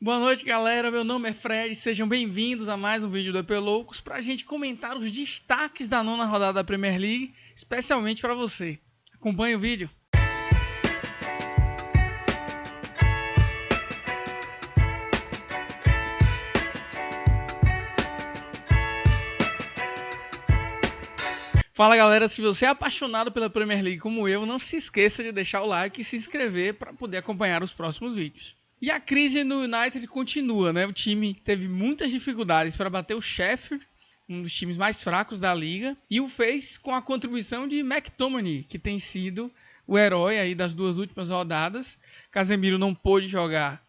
Boa noite, galera. Meu nome é Fred. Sejam bem-vindos a mais um vídeo do EP Loucos para a gente comentar os destaques da nona rodada da Premier League, especialmente para você. Acompanhe o vídeo. Fala, galera. Se você é apaixonado pela Premier League como eu, não se esqueça de deixar o like e se inscrever para poder acompanhar os próximos vídeos. E a crise no United continua, né? O time teve muitas dificuldades para bater o Sheffield, um dos times mais fracos da liga, e o fez com a contribuição de McTominay, que tem sido o herói aí das duas últimas rodadas. Casemiro não pôde jogar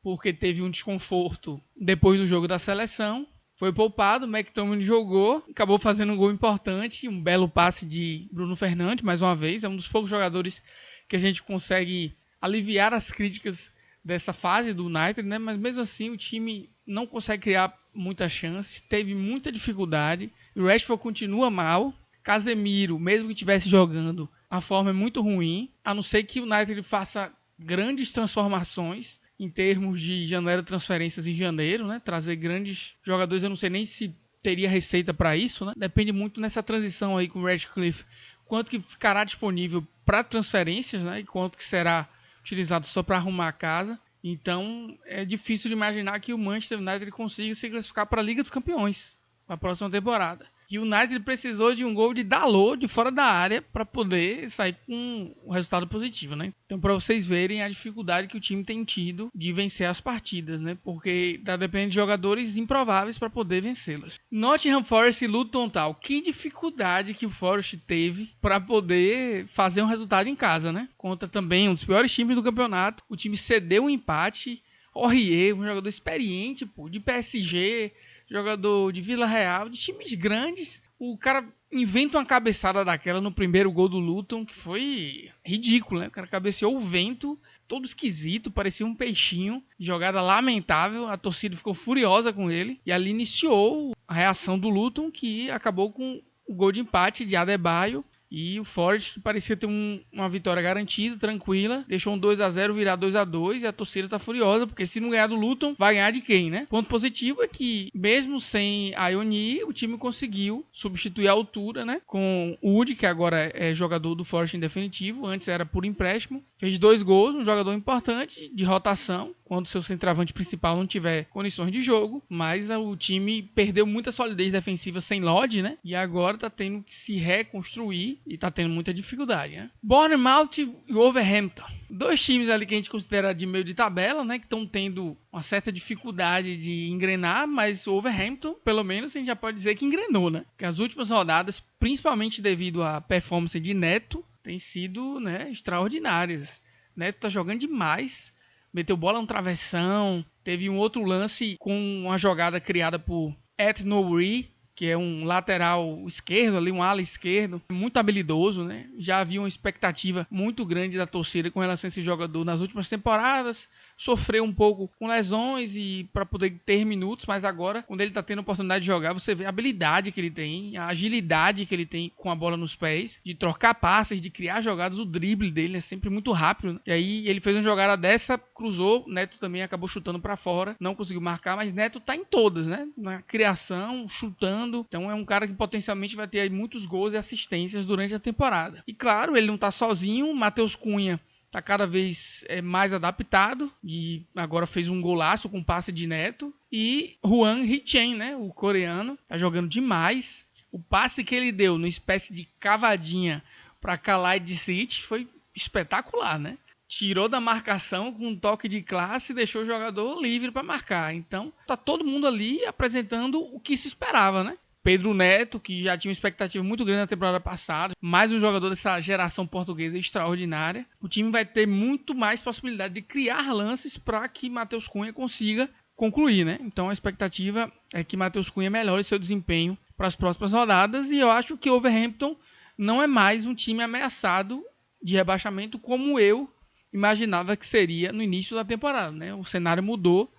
porque teve um desconforto depois do jogo da seleção. Foi poupado, McTominay jogou, acabou fazendo um gol importante, um belo passe de Bruno Fernandes, mais uma vez. É um dos poucos jogadores que a gente consegue aliviar as críticas dessa fase do United, né? Mas mesmo assim o time não consegue criar muitas chances, teve muita dificuldade. O Rashford continua mal. Casemiro, mesmo que estivesse jogando, a forma é muito ruim, a não ser que o United faça grandes transformações em termos de janela de transferências em janeiro, né? Trazer grandes jogadores, eu não sei nem se teria receita para isso, né? Depende muito nessa transição aí com o Radcliffe, quanto que ficará disponível para transferências, né? E quanto que será utilizado só para arrumar a casa. Então é difícil de imaginar que o Manchester United consiga se classificar para a Liga dos Campeões na próxima temporada. E o United precisou de um gol de Dalot de fora da área para poder sair com um resultado positivo, né? Então, para vocês verem a dificuldade que o time tem tido de vencer as partidas, né? Porque está dependendo de jogadores improváveis para poder vencê-las. Nottingham Forest e Luton Town. Que dificuldade que o Forest teve para poder fazer um resultado em casa, né? Contra também um dos piores times do campeonato. O time cedeu um empate. Aurier, um jogador experiente, pô, de PSG, jogador de Vila Real, de times grandes. O cara inventa uma cabeçada daquela no primeiro gol do Luton, que foi ridículo, né? O cara cabeceou o vento, todo esquisito, parecia um peixinho. Jogada lamentável, a torcida ficou furiosa com ele. E ali iniciou a reação do Luton, que acabou com o gol de empate de Adebayo. E o Forest, que parecia ter uma vitória garantida, tranquila, deixou um 2-0 virar 2-2 e a torcida tá furiosa, porque se não ganhar do Luton, vai ganhar de quem, né? Ponto positivo é que, mesmo sem a Ioni, o time conseguiu substituir a altura, né? Com o Wood, que agora é jogador do Forest em definitivo, antes era por empréstimo. Fez 2 gols, um jogador importante de rotação, quando seu centroavante principal não tiver condições de jogo, mas o time perdeu muita solidez defensiva sem Lodge, né? E agora tá tendo que se reconstruir e tá tendo muita dificuldade, né? Bournemouth e Wolverhampton. 2 times ali que a gente considera de meio de tabela, né? Que estão tendo uma certa dificuldade de engrenar, mas o Wolverhampton, pelo menos, a gente já pode dizer que engrenou, né? Porque as últimas rodadas, principalmente devido à performance de Neto, têm sido, né, extraordinárias. Neto tá jogando demais. Meteu bola no travessão. Teve um outro lance com uma jogada criada por Eth-Nouri, que é um lateral esquerdo, ali um ala esquerdo, muito habilidoso, né? Já havia uma expectativa muito grande da torcida com relação a esse jogador nas últimas temporadas. Sofreu um pouco com lesões e para poder ter minutos, mas agora, quando ele está tendo a oportunidade de jogar, você vê a habilidade que ele tem, a agilidade que ele tem com a bola nos pés, de trocar passes, de criar jogadas, o drible dele é sempre muito rápido, né? E aí ele fez uma jogada dessa, cruzou, Neto também acabou chutando para fora, não conseguiu marcar, mas Neto tá em todas, né? Na criação, chutando, então é um cara que potencialmente vai ter aí muitos gols e assistências durante a temporada. E claro, ele não tá sozinho, Matheus Cunha tá cada vez mais adaptado e agora fez um golaço com passe de Neto. E Hwang Hee-chan, né, o coreano, tá jogando demais. O passe que ele deu numa espécie de cavadinha para Khalid City foi espetacular, né? Tirou da marcação com um toque de classe e deixou o jogador livre para marcar. Então tá todo mundo ali apresentando o que se esperava, né? Pedro Neto, que já tinha uma expectativa muito grande na temporada passada, mais um jogador dessa geração portuguesa extraordinária. O time vai ter muito mais possibilidade de criar lances para que Matheus Cunha consiga concluir, né? Então a expectativa é que Matheus Cunha melhore seu desempenho para as próximas rodadas, e eu acho que o Wolverhampton não é mais um time ameaçado de rebaixamento como eu imaginava que seria no início da temporada, né? O cenário mudou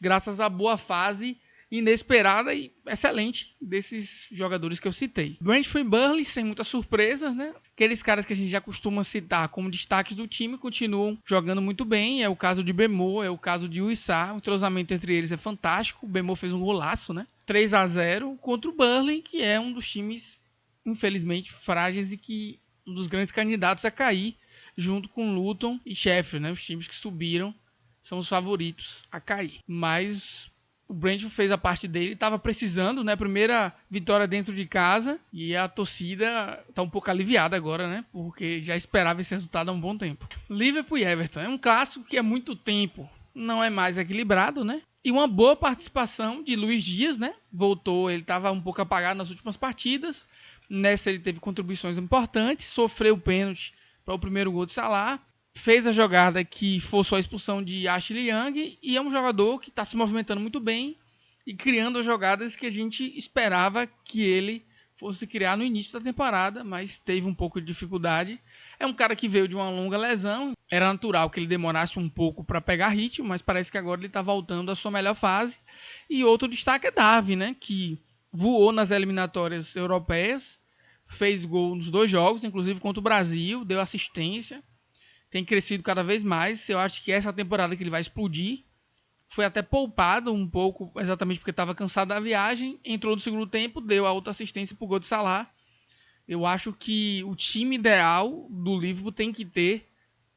graças à boa fase inesperada e excelente desses jogadores que eu citei. Brentford e Burnley, sem muitas surpresas, né? Aqueles caras que a gente já costuma citar como destaques do time continuam jogando muito bem. É o caso de Bemo, é o caso de Wissá. O entrosamento entre eles é fantástico. O Bemo fez um golaço, né? 3-0 contra o Burnley, que é um dos times, infelizmente, frágeis e que um dos grandes candidatos a cair, junto com Luton e Sheffield, né? Os times que subiram são os favoritos a cair. Mas o Brentford fez a parte dele, estava precisando, né? Primeira vitória dentro de casa e a torcida está um pouco aliviada agora, né? Porque já esperava esse resultado há um bom tempo. Liverpool e Everton é um clássico que há muito tempo não é mais equilibrado, né? E uma boa participação de Luís Dias, né? Voltou, ele estava um pouco apagado nas últimas partidas. Nessa ele teve contribuições importantes, sofreu o pênalti para o primeiro gol de Salah. Fez a jogada que forçou a expulsão de Ashley Young e é um jogador que está se movimentando muito bem e criando as jogadas que a gente esperava que ele fosse criar no início da temporada, mas teve um pouco de dificuldade. É um cara que veio de uma longa lesão, era natural que ele demorasse um pouco para pegar ritmo, mas parece que agora ele está voltando à sua melhor fase. E outro destaque é Darwin, né, que voou nas eliminatórias europeias, fez gol nos 2 jogos, inclusive contra o Brasil, deu assistência. Tem crescido cada vez mais. Eu acho que essa temporada que ele vai explodir. Foi até poupado um pouco, exatamente porque estava cansado da viagem. Entrou no segundo tempo, deu a outra assistência para o gol de Salah. Eu acho que o time ideal do Liverpool tem que ter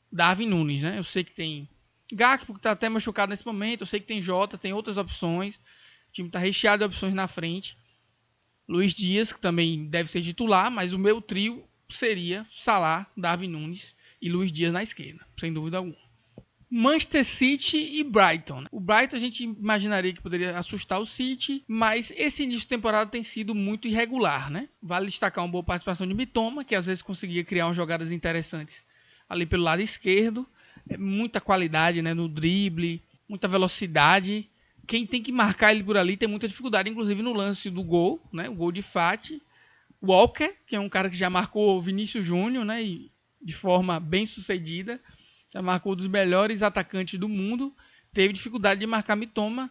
Darwin Núñez, né? Eu sei que tem Gakpo, que está até machucado nesse momento. Eu sei que tem Jota, tem outras opções. O time está recheado de opções na frente. Luís Dias, que também deve ser titular, mas o meu trio seria Salah, Darwin Núñez e Luís Dias na esquerda, sem dúvida alguma. Manchester City e Brighton. O Brighton a gente imaginaria que poderia assustar o City, mas esse início de temporada tem sido muito irregular, né? Vale destacar uma boa participação de Mitoma, que às vezes conseguia criar umas jogadas interessantes ali pelo lado esquerdo. Muita qualidade, né, no drible, muita velocidade. Quem tem que marcar ele por ali tem muita dificuldade, inclusive no lance do gol, né? O gol de Fati. Walker, que é um cara que já marcou Vinícius Júnior, né? E de forma bem sucedida, já marcou um dos melhores atacantes do mundo, teve dificuldade de marcar Mitoma,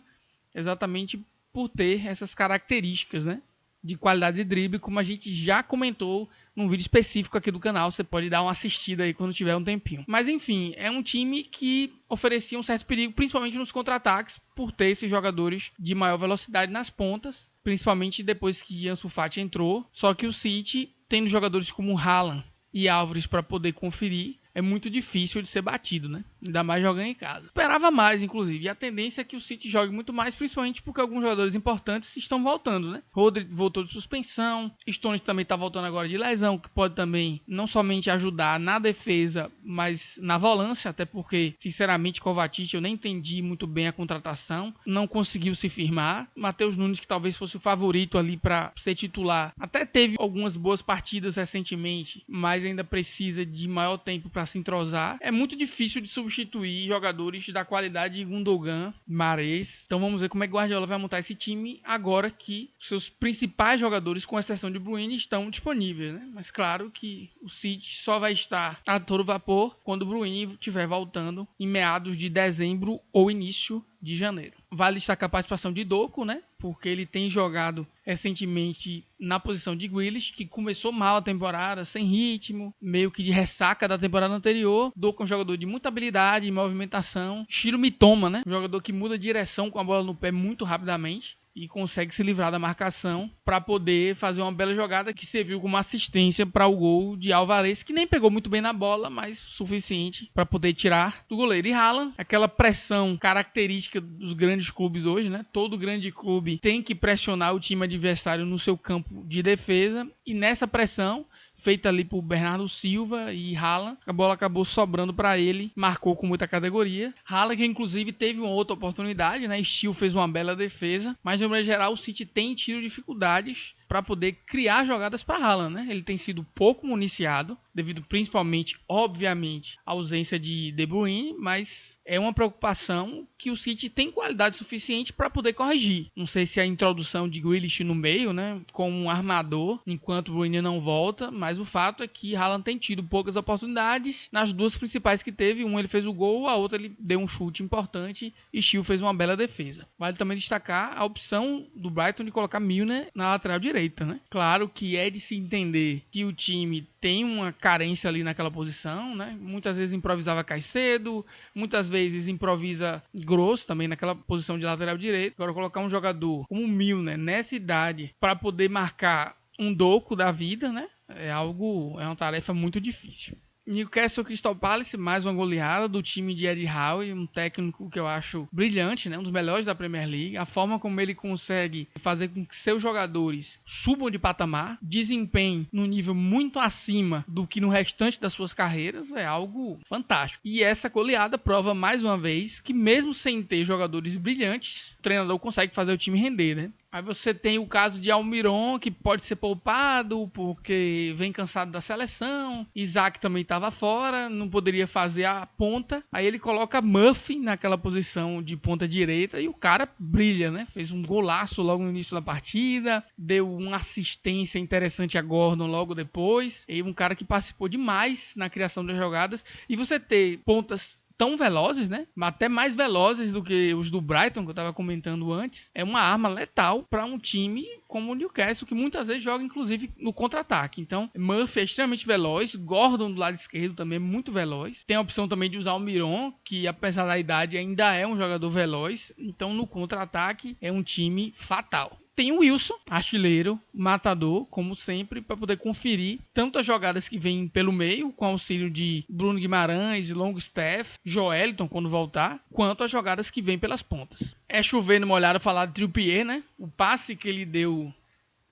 exatamente por ter essas características, né, de qualidade de drible, como a gente já comentou num vídeo específico aqui do canal, você pode dar uma assistida aí quando tiver um tempinho. Mas enfim, é um time que oferecia um certo perigo, principalmente nos contra-ataques, por ter esses jogadores de maior velocidade nas pontas, principalmente depois que Ansu Fati entrou, só que o City, tendo jogadores como Haaland e Álvares para poder conferir, é muito difícil de ser batido, né? Ainda mais jogando em casa. Esperava mais, inclusive. E a tendência é que o City jogue muito mais, principalmente porque alguns jogadores importantes estão voltando, né? Rodri voltou de suspensão. Stones também está voltando agora de lesão, que pode também não somente ajudar na defesa, mas na volância, até porque, sinceramente, Kovacic eu nem entendi muito bem a contratação. Não conseguiu se firmar. Matheus Nunes, que talvez fosse o favorito ali para ser titular, até teve algumas boas partidas recentemente, mas ainda precisa de maior tempo para se entrosar. É muito difícil de substituir jogadores da qualidade de Gundogan, Mahrez. Então vamos ver como é que Guardiola vai montar esse time agora que seus principais jogadores, com exceção de Bruyne, estão disponíveis, né? Mas claro que o City só vai estar a todo vapor quando o Bruyne estiver voltando em meados de dezembro ou início de janeiro. Vale destacar a participação de Doku, né? Porque ele tem jogado recentemente na posição de Grealish, que começou mal a temporada, sem ritmo, meio que de ressaca da temporada anterior. Doku é um jogador de muita habilidade e movimentação. Estilo Mitoma, né? Um jogador que muda de direção com a bola no pé muito rapidamente e consegue se livrar da marcação para poder fazer uma bela jogada que serviu como assistência para o gol de Alvarez, que nem pegou muito bem na bola, mas suficiente para poder tirar do goleiro. E Haaland, aquela pressão característica dos grandes clubes hoje, né? Todo grande clube tem que pressionar o time adversário no seu campo de defesa, e nessa pressão feita ali por Bernardo Silva e Haaland, a bola acabou sobrando para ele, marcou com muita categoria. Haaland, que inclusive teve uma outra oportunidade, né? Steele fez uma bela defesa, mas no modo geral o City tem tido dificuldades para poder criar jogadas para Haaland, né? Ele tem sido pouco municiado, devido principalmente, obviamente, à ausência de De Bruyne, mas é uma preocupação que o City tem qualidade suficiente para poder corrigir. Não sei se a introdução de Grealish no meio, né, como um armador, enquanto o Bruyne não volta, mas o fato é que Haaland tem tido poucas oportunidades. Nas duas principais que teve, uma ele fez o gol, a outra ele deu um chute importante e Chilwell fez uma bela defesa. Vale também destacar a opção do Brighton de colocar Milner na lateral direita, né? Claro que é de se entender que o time tem uma carência ali naquela posição, né? Muitas vezes improvisava Caicedo, muitas vezes improvisa Gross também naquela posição de lateral direito. Agora colocar um jogador como o Milner nessa idade para poder marcar um Doku da vida, né? É uma tarefa muito difícil. Newcastle Crystal Palace, mais uma goleada do time de Eddie Howe, um técnico que eu acho brilhante, né? Um dos melhores da Premier League. A forma como ele consegue fazer com que seus jogadores subam de patamar, desempenhem num nível muito acima do que no restante das suas carreiras, é algo fantástico. E essa goleada prova mais uma vez que mesmo sem ter jogadores brilhantes, o treinador consegue fazer o time render, né? Aí você tem o caso de Almiron, que pode ser poupado porque vem cansado da seleção. Isaac também estava fora, não poderia fazer a ponta. Aí ele coloca Murphy naquela posição de ponta direita e o cara brilha, né? Fez um golaço logo no início da partida, deu uma assistência interessante a Gordon logo depois. E um cara que participou demais na criação das jogadas. E você ter pontas tão velozes, né? Até mais velozes do que os do Brighton, que eu estava comentando antes. É uma arma letal para um time como o Newcastle, que muitas vezes joga, inclusive, no contra-ataque. Então, Murphy é extremamente veloz. Gordon, do lado esquerdo, também é muito veloz. Tem a opção também de usar o Miron, que, apesar da idade, ainda é um jogador veloz. Então, no contra-ataque, é um time fatal. Tem o Wilson, artilheiro, matador, como sempre, para poder conferir tanto as jogadas que vêm pelo meio, com auxílio de Bruno Guimarães, Longstaff, Joelinton quando voltar, quanto as jogadas que vêm pelas pontas. É chover no molhado falar de Trippier, né? O passe que ele deu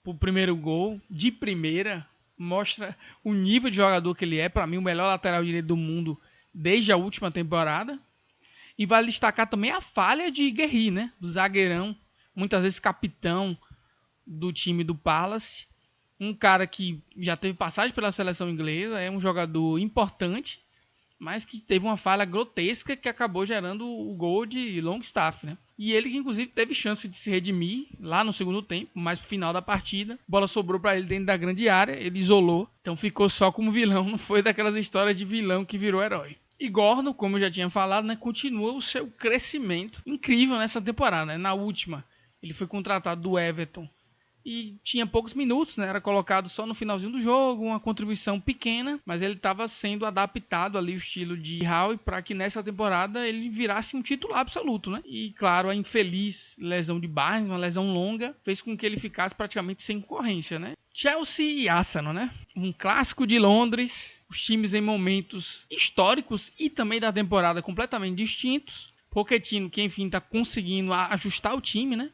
pro primeiro gol, de primeira, mostra o nível de jogador que ele é. Para mim, o melhor lateral direito do mundo desde a última temporada. E vale destacar também a falha de Guerri, né? Do zagueirão, muitas vezes capitão do time do Palace, um cara que já teve passagem pela seleção inglesa, é um jogador importante, mas que teve uma falha grotesca que acabou gerando o gol de Longstaff, né? E ele que inclusive teve chance de se redimir lá no segundo tempo, mais pro final da partida, a bola sobrou para ele dentro da grande área, ele isolou, então ficou só como vilão, não foi daquelas histórias de vilão que virou herói. E Gordon, como eu já tinha falado, né, continua o seu crescimento incrível nessa temporada, né? Na última, ele foi contratado do Everton e tinha poucos minutos, né? Era colocado só no finalzinho do jogo, uma contribuição pequena, mas ele estava sendo adaptado ali o estilo de Howe para que nessa temporada ele virasse um titular absoluto, né? E claro, a infeliz lesão de Barnes, uma lesão longa, fez com que ele ficasse praticamente sem concorrência, né? Chelsea e Arsenal, né? Um clássico de Londres, os times em momentos históricos e também da temporada completamente distintos. Pochettino, que enfim está conseguindo ajustar o time, né?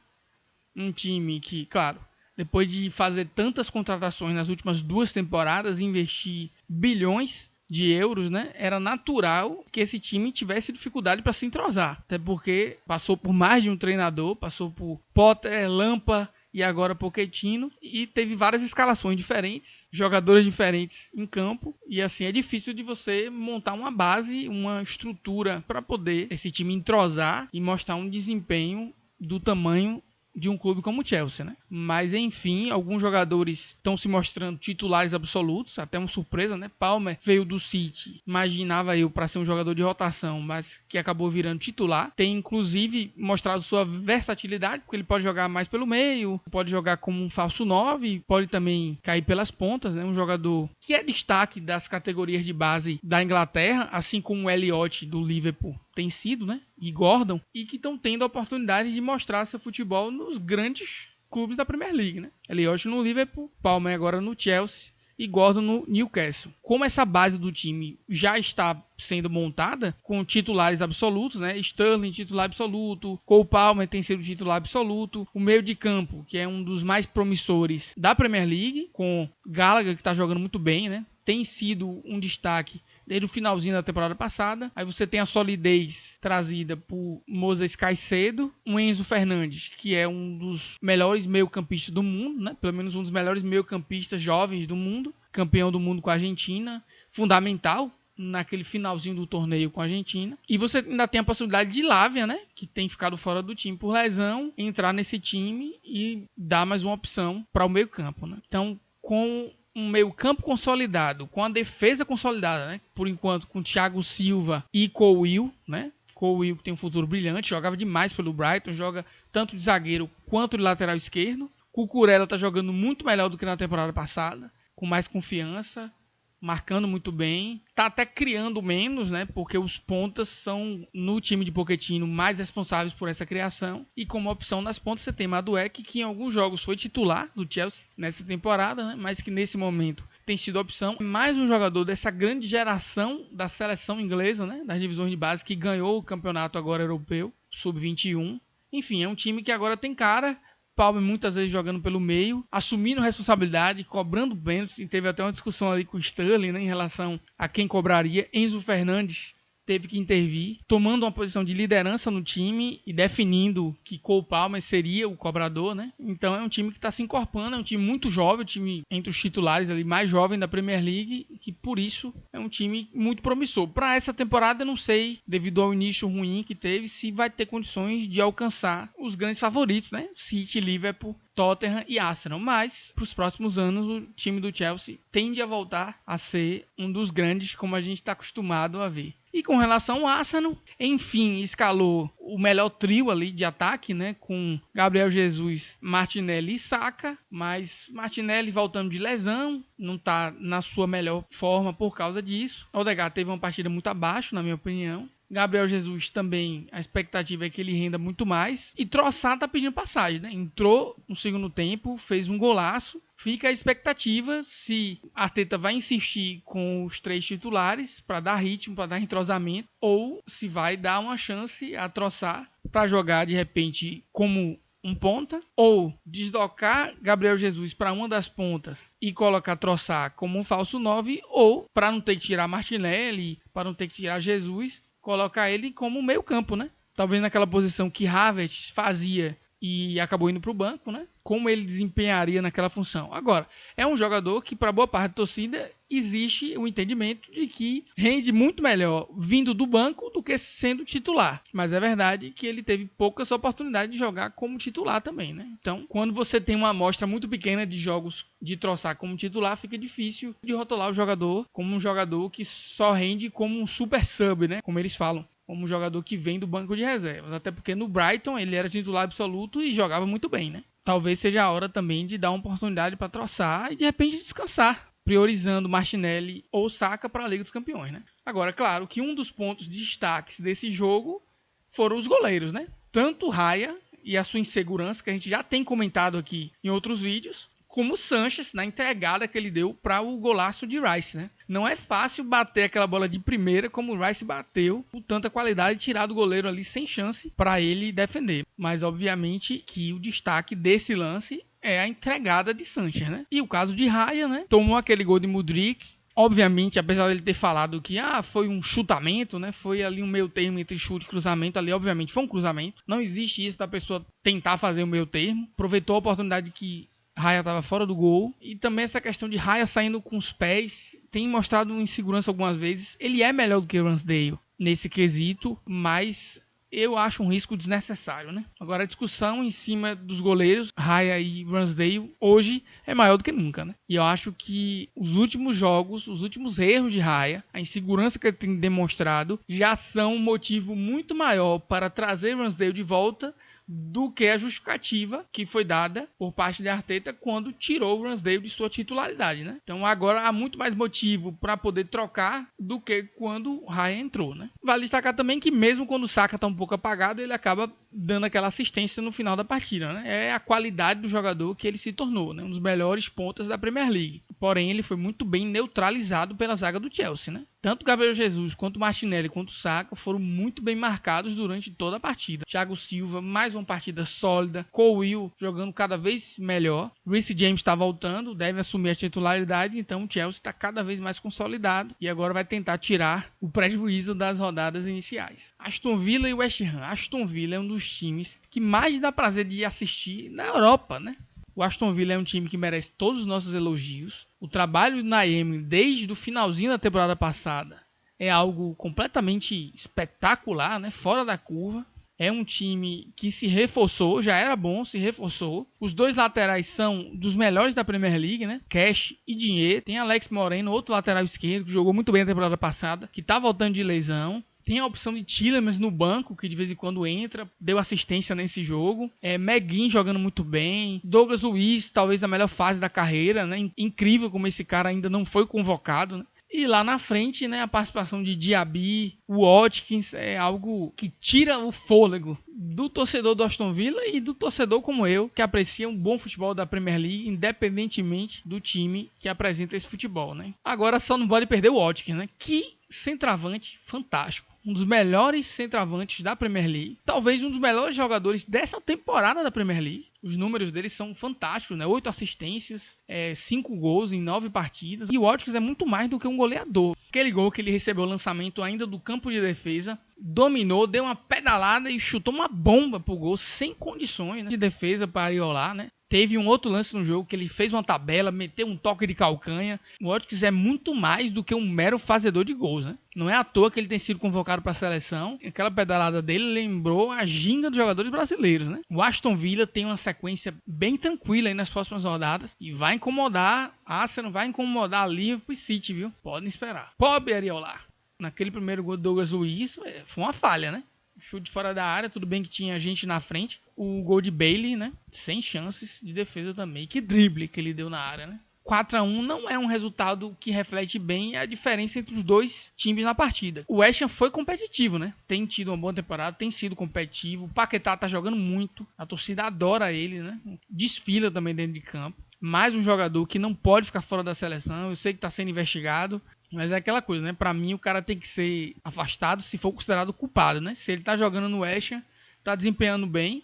Um time que, claro, depois de fazer tantas contratações nas últimas 2 temporadas, investir bilhões de euros, né? Era natural que esse time tivesse dificuldade para se entrosar. Até porque passou por mais de um treinador, passou por Potter, Lampard e agora Pochettino, e teve várias escalações diferentes, jogadores diferentes em campo, e assim é difícil de você montar uma base, uma estrutura para poder esse time entrosar e mostrar um desempenho do tamanho de um clube como o Chelsea, né? Mas enfim, alguns jogadores estão se mostrando titulares absolutos, até uma surpresa, né? Palmer veio do City, imaginava eu para ser um jogador de rotação, mas que acabou virando titular. Tem inclusive mostrado sua versatilidade, porque ele pode jogar mais pelo meio, pode jogar como um falso 9, pode também cair pelas pontas, né? Um jogador que é destaque das categorias de base da Inglaterra, assim como o Elliott do Liverpool tem sido, né? E Gordon, e que estão tendo a oportunidade de mostrar seu futebol nos grandes clubes da Premier League, né? Elliott no Liverpool, Palmer agora no Chelsea e Gordon no Newcastle. Como essa base do time já está sendo montada com titulares absolutos, né? Sterling titular absoluto, Cole Palmer tem sido titular absoluto, o meio de campo, que é um dos mais promissores da Premier League, com Gallagher que está jogando muito bem, né? Tem sido um destaque desde o finalzinho da temporada passada. Aí você tem a solidez trazida por Moses Caicedo, um Enzo Fernandes, que é um dos melhores meio-campistas do mundo, né? Pelo menos um dos melhores meio-campistas jovens do mundo, campeão do mundo com a Argentina, fundamental naquele finalzinho do torneio com a Argentina. E você ainda tem a possibilidade de Lavia, né, que tem ficado fora do time por lesão, entrar nesse time e dar mais uma opção para o meio-campo, né? Então, com um meio-campo consolidado, com a defesa consolidada, né, por enquanto com Thiago Silva e Cole Will, né? Cole Will que tem um futuro brilhante, jogava demais pelo Brighton, joga tanto de zagueiro quanto de lateral esquerdo. Cucurella está jogando muito melhor do que na temporada passada, com mais confiança, marcando muito bem, tá até criando menos, né? Porque os pontas são, no time de Pochettino, mais responsáveis por essa criação. E como opção nas pontas você tem Madueke, que em alguns jogos foi titular do Chelsea nessa temporada, né? Mas que nesse momento tem sido opção. Mais um jogador dessa grande geração da seleção inglesa, né? Das divisões de base, que ganhou o campeonato agora europeu, sub-21. Enfim, é um time que agora tem cara. Palmer muitas vezes jogando pelo meio, assumindo responsabilidade, cobrando pênaltis, e teve até uma discussão ali com o Sterling, né, em relação a quem cobraria. Enzo Fernandes teve que intervir, tomando uma posição de liderança no time e definindo que Cole Palmer seria o cobrador, né? Então é um time que está se encorpando, é um time muito jovem, um time entre os titulares ali mais jovem da Premier League, que por isso é um time muito promissor. Para essa temporada eu não sei, devido ao início ruim que teve, se vai ter condições de alcançar os grandes favoritos, né? City, Liverpool, Tottenham e Arsenal, mas para os próximos anos o time do Chelsea tende a voltar a ser um dos grandes, como a gente está acostumado a ver. E com relação ao Arsenal, enfim, escalou o melhor trio ali de ataque, né, com Gabriel Jesus, Martinelli e Saka, mas Martinelli voltando de lesão, não está na sua melhor forma por causa disso. Odegaard teve uma partida muito abaixo, na minha opinião. Gabriel Jesus também, a expectativa é que ele renda muito mais. E Trossard tá pedindo passagem, né? Entrou no segundo tempo, fez um golaço. Fica a expectativa se Arteta vai insistir com os 3 titulares para dar ritmo, para dar entrosamento, ou se vai dar uma chance a Trossard para jogar de repente como um ponta, ou deslocar Gabriel Jesus para uma das pontas e colocar Trossard como um falso 9, ou para não ter que tirar Martinelli, para não ter que tirar Jesus, colocar ele como meio campo, né? Talvez naquela posição que Havertz fazia e acabou indo para o banco, né? Como ele desempenharia naquela função. Agora, é um jogador que para boa parte da torcida existe o entendimento de que rende muito melhor vindo do banco do que sendo titular. Mas é verdade que ele teve poucas oportunidades de jogar como titular também, né? Então, quando você tem uma amostra muito pequena de jogos de Trossard como titular, fica difícil de rotular o jogador como um jogador que só rende como um super sub, né? Como eles falam. Como um jogador que vem do banco de reservas. Até porque no Brighton ele era titular absoluto e jogava muito bem, né? Talvez seja a hora também de dar uma oportunidade para Trossard e de repente descansar, priorizando Martinelli ou Saka para a Liga dos Campeões, né? Agora, claro que um dos pontos de destaque desse jogo foram os goleiros, né? Tanto Raya e a sua insegurança, que a gente já tem comentado aqui em outros vídeos, como o Sanches na entregada que ele deu para o golaço de Rice, né? Não é fácil bater aquela bola de primeira como o Rice bateu, com tanta qualidade, tirar do goleiro ali sem chance para ele defender. Mas obviamente que o destaque desse lance é a entregada de Sanches, né? E o caso de Raya, né? Tomou aquele gol de Mudryk. Obviamente, apesar dele ter falado que foi um chutamento, né? Foi ali um meio termo entre chute e cruzamento ali, obviamente foi um cruzamento. Não existe isso da pessoa tentar fazer o meio termo. Aproveitou a oportunidade que Raya estava fora do gol. E também essa questão de Raya saindo com os pés tem mostrado insegurança algumas vezes. Ele é melhor do que o Ramsdale nesse quesito, mas eu acho um risco desnecessário, né? Agora a discussão em cima dos goleiros, Raya e Ramsdale, hoje é maior do que nunca, né? E eu acho que os últimos jogos, os últimos erros de Raya, a insegurança que ele tem demonstrado, já são um motivo muito maior para trazer Ramsdale de volta do que a justificativa que foi dada por parte de Arteta quando tirou o Ramsdale de sua titularidade, né? Então agora há muito mais motivo para poder trocar do que quando o Raya entrou, né? Vale destacar também que mesmo quando o Saka está um pouco apagado, ele acaba dando aquela assistência no final da partida, né? É a qualidade do jogador que ele se tornou, né? Um dos melhores pontas da Premier League. Porém, ele foi muito bem neutralizado pela zaga do Chelsea, né? Tanto Gabriel Jesus, quanto Martinelli, quanto Saka foram muito bem marcados durante toda a partida. Thiago Silva, mais uma partida sólida. Cole Will jogando cada vez melhor. Reece James está voltando, deve assumir a titularidade, então o Chelsea está cada vez mais consolidado e agora vai tentar tirar o prejuízo das rodadas iniciais. Aston Villa e West Ham. Aston Villa é um dos times que mais dá prazer de assistir na Europa, né? O Aston Villa é um time que merece todos os nossos elogios. O trabalho do Naemi desde o finalzinho da temporada passada é algo completamente espetacular, né? Fora da curva. É um time que se reforçou, já era bom, se reforçou. Os dois laterais são dos melhores da Premier League, né? Cash e Dinheiro. Tem Alex Moreno, outro lateral esquerdo, que jogou muito bem na temporada passada, que tá voltando de lesão. Tem a opção de Tielemans no banco, que de vez em quando entra, deu assistência nesse jogo. Meguin jogando muito bem. Douglas Luiz, talvez a melhor fase da carreira, né? Incrível como esse cara ainda não foi convocado, né? E lá na frente, né, a participação de Diaby, o Watkins, é algo que tira o fôlego do torcedor do Aston Villa e do torcedor como eu, que aprecia um bom futebol da Premier League, independentemente do time que apresenta esse futebol, né? Agora só não pode perder o Watkins, né? Que centroavante fantástico. Um dos melhores centroavantes da Premier League. Talvez um dos melhores jogadores dessa temporada da Premier League. Os números dele são fantásticos, né? 8 assistências, 5 gols em 9 partidas. E o Watkins é muito mais do que um goleador. Aquele gol que ele recebeu o lançamento ainda do campo de defesa, dominou, deu uma pedalada e chutou uma bomba pro gol, sem condições, né, de defesa para Ariolar, né? Teve um outro lance no jogo que ele fez uma tabela, meteu um toque de calcanha. O Watkins é muito mais do que um mero fazedor de gols, né? Não é à toa que ele tem sido convocado para a seleção. Aquela pedalada dele lembrou a ginga dos jogadores brasileiros, né? O Aston Villa tem uma sequência bem tranquila aí nas próximas rodadas e vai incomodar Arsenal, vai incomodar Liverpool e City, viu? Podem esperar. Pobre Ariolar. Naquele primeiro gol do Douglas Luiz, foi uma falha, né? Chute fora da área, tudo bem que tinha gente na frente. O gol de Bailey, né? Sem chances de defesa também. Que drible que ele deu na área, né? 4-1 não é um resultado que reflete bem a diferença entre os dois times na partida. O West Ham foi competitivo, né? Tem tido uma boa temporada, tem sido competitivo. O Paquetá tá jogando muito. A torcida adora ele, né? Desfila também dentro de campo. Mais um jogador que não pode ficar fora da seleção. Eu sei que tá sendo investigado. Mas é aquela coisa, né? Pra mim, o cara tem que ser afastado se for considerado culpado, né? Se ele tá jogando no West Ham, tá desempenhando bem,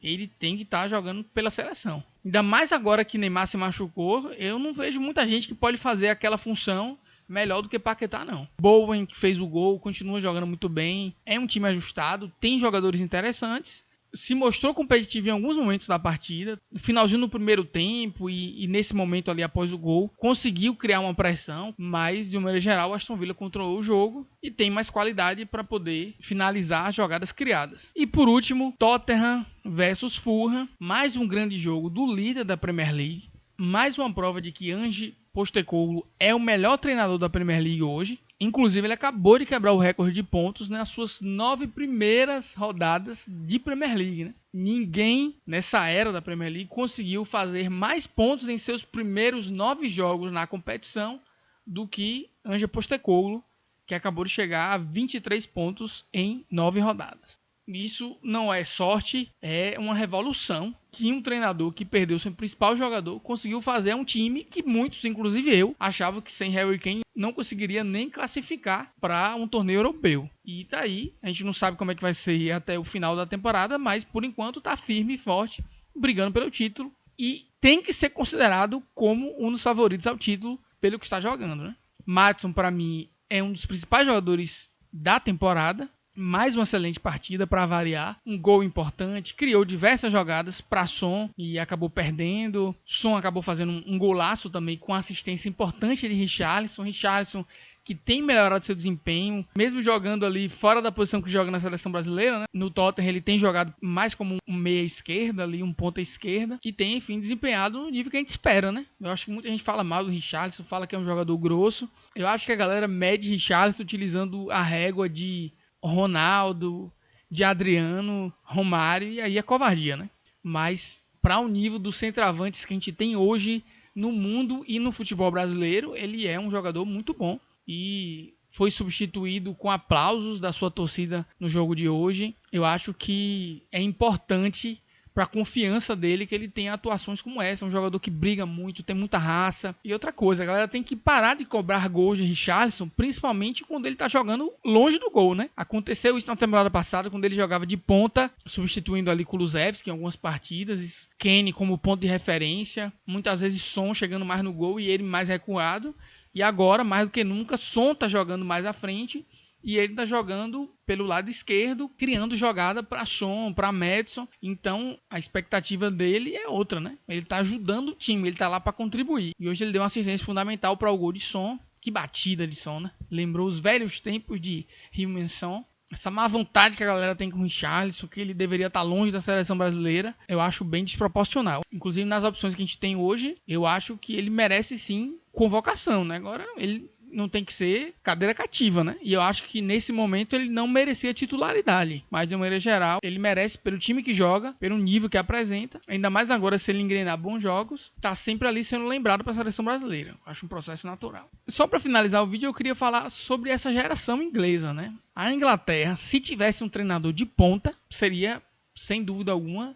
ele tem que estar jogando pela seleção. Ainda mais agora que Neymar se machucou, eu não vejo muita gente que pode fazer aquela função melhor do que Paquetá, não. Bowen, que fez o gol, continua jogando muito bem. É um time ajustado, tem jogadores interessantes. Se mostrou competitivo em alguns momentos da partida. No finalzinho do primeiro tempo e nesse momento ali após o gol, conseguiu criar uma pressão, mas de uma maneira geral o Aston Villa controlou o jogo e tem mais qualidade para poder finalizar as jogadas criadas. E por último, Tottenham versus Fulham, mais um grande jogo do líder da Premier League, mais uma prova de que Ange Postecoglou é o melhor treinador da Premier League hoje. Inclusive, ele acabou de quebrar o recorde de pontos nas suas 9 primeiras rodadas de Premier League, né? Ninguém nessa era da Premier League conseguiu fazer mais pontos em seus primeiros 9 jogos na competição do que Ange Postecoglou, que acabou de chegar a 23 pontos em 9 rodadas. Isso não é sorte, é uma revolução que um treinador que perdeu seu principal jogador conseguiu fazer a um time que muitos, inclusive eu, achavam que sem Harry Kane não conseguiria nem classificar para um torneio europeu. E daí, a gente não sabe como é que vai ser até o final da temporada, mas por enquanto está firme e forte, brigando pelo título e tem que ser considerado como um dos favoritos ao título pelo que está jogando, né? Maddison, para mim, é um dos principais jogadores da temporada. Mais uma excelente partida para variar, um gol importante, criou diversas jogadas para Son e acabou perdendo. Son acabou fazendo um golaço também com assistência importante de Richarlison que tem melhorado seu desempenho, mesmo jogando ali fora da posição que joga na seleção brasileira, né? No Tottenham ele tem jogado mais como um meia esquerda, ali um ponta esquerda, e tem, enfim, desempenhado no nível que a gente espera, né? Eu acho que muita gente fala mal do Richarlison, fala que é um jogador grosso. Eu acho que a galera mede Richarlison utilizando a régua de Ronaldo, de Adriano, Romário, e aí é covardia, né? Mas para o nível dos centroavantes que a gente tem hoje no mundo e no futebol brasileiro, ele é um jogador muito bom e foi substituído com aplausos da sua torcida no jogo de hoje. Eu acho que é importante para a confiança dele que ele tenha atuações como essa. É um jogador que briga muito, tem muita raça. E outra coisa, a galera tem que parar de cobrar gols de Richarlison, principalmente quando ele tá jogando longe do gol, né? Aconteceu isso na temporada passada, quando ele jogava de ponta, substituindo ali Kulusevski em algumas partidas, Kane como ponto de referência, muitas vezes Son chegando mais no gol e ele mais recuado. E agora, mais do que nunca, Son tá jogando mais à frente e ele tá jogando pelo lado esquerdo, criando jogada para Son, para Maddison. Então, a expectativa dele é outra, né? Ele tá ajudando o time, ele tá lá para contribuir. E hoje ele deu uma assistência fundamental para o gol de Son. Que batida de Son, né? Lembrou os velhos tempos de Heung-min Son. Essa má vontade que a galera tem com o Richarlison, que ele deveria estar longe da seleção brasileira, eu acho bem desproporcional. Inclusive, nas opções que a gente tem hoje, eu acho que ele merece sim convocação, né? Agora, ele não tem que ser cadeira cativa, né? E eu acho que nesse momento ele não merecia titularidade. Mas de uma maneira geral, ele merece pelo time que joga, pelo nível que apresenta. Ainda mais agora se ele engrenar bons jogos, tá sempre ali sendo lembrado para a seleção brasileira. Acho um processo natural. Só para finalizar o vídeo, eu queria falar sobre essa geração inglesa, né? A Inglaterra, se tivesse um treinador de ponta, seria, sem dúvida alguma,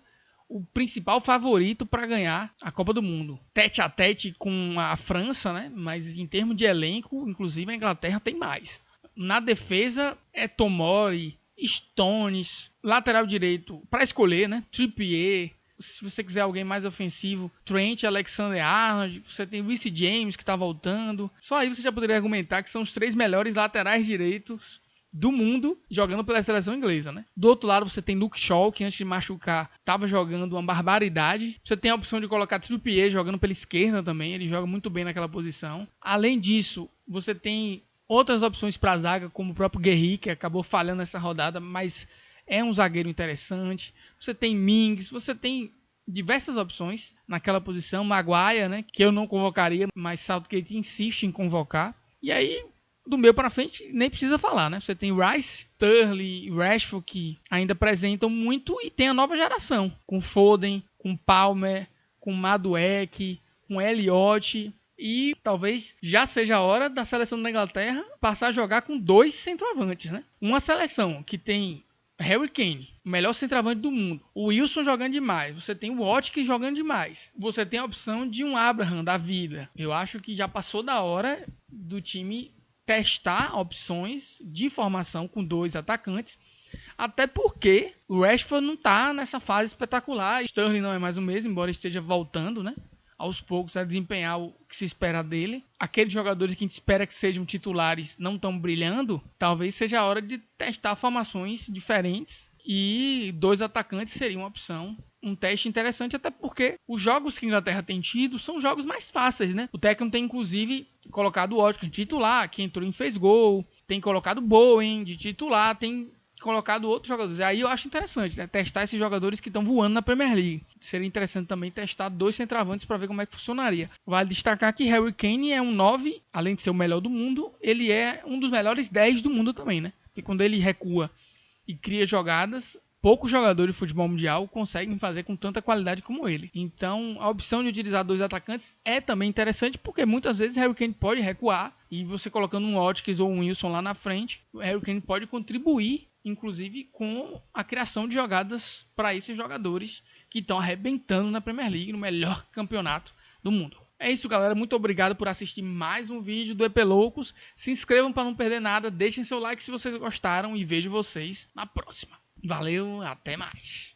o principal favorito para ganhar a Copa do Mundo. Tete a tete com a França, né? Mas em termos de elenco, inclusive a Inglaterra tem mais. Na defesa é Tomori, Stones, lateral direito para escolher, né? Trippier. Se você quiser alguém mais ofensivo, Trent, Alexander-Arnold, você tem Reece James que está voltando. Só aí você já poderia argumentar que são os 3 melhores laterais direitos do mundo jogando pela seleção inglesa, né? Do outro lado você tem Luke Shaw, que antes de machucar estava jogando uma barbaridade. Você tem a opção de colocar Trippier jogando pela esquerda também, ele joga muito bem naquela posição. Além disso, você tem outras opções para a zaga, como o próprio Guerri, que acabou falhando nessa rodada, mas é um zagueiro interessante. Você tem Mings, você tem diversas opções naquela posição. Maguire, né, que eu não convocaria, mas Southgate insiste em convocar. E aí, do meio para frente, nem precisa falar, né? Você tem Rice, Sterling e Rashford que ainda apresentam muito e tem a nova geração, com Foden, com Palmer, com Madueke, com Elliott. E talvez já seja a hora da seleção da Inglaterra passar a jogar com 2 centroavantes, né? Uma seleção que tem Harry Kane, o melhor centroavante do mundo, o Wilson jogando demais, você tem o Watkins jogando demais, você tem a opção de um Abraham da vida. Eu acho que já passou da hora do time testar opções de formação com 2 atacantes, até porque o Rashford não está nessa fase espetacular, Sterling não é mais o mesmo, embora esteja voltando, né, aos poucos a desempenhar o que se espera dele. Aqueles jogadores que a gente espera que sejam titulares não estão brilhando, talvez seja a hora de testar formações diferentes e 2 atacantes seria uma opção. Um teste interessante, até porque os jogos que a Inglaterra tem tido são jogos mais fáceis, né? O técnico tem, inclusive, colocado o Watkins de titular, que entrou e fez gol. Tem colocado Bowen de titular, tem colocado outros jogadores. Aí eu acho interessante, né? Testar esses jogadores que estão voando na Premier League. Seria interessante também testar 2 centroavantes para ver como é que funcionaria. Vale destacar que Harry Kane é um 9, além de ser o melhor do mundo, ele é um dos melhores 10 do mundo também, né? Porque quando ele recua e cria jogadas, poucos jogadores de futebol mundial conseguem fazer com tanta qualidade como ele. Então, a opção de utilizar 2 atacantes é também interessante, porque muitas vezes Harry Kane pode recuar e você colocando um Watkins ou um Wilson lá na frente, o Harry Kane pode contribuir, inclusive, com a criação de jogadas para esses jogadores que estão arrebentando na Premier League, no melhor campeonato do mundo. É isso, galera. Muito obrigado por assistir mais um vídeo do EP Loucos. Se inscrevam para não perder nada. Deixem seu like se vocês gostaram e vejo vocês na próxima. Valeu, até mais.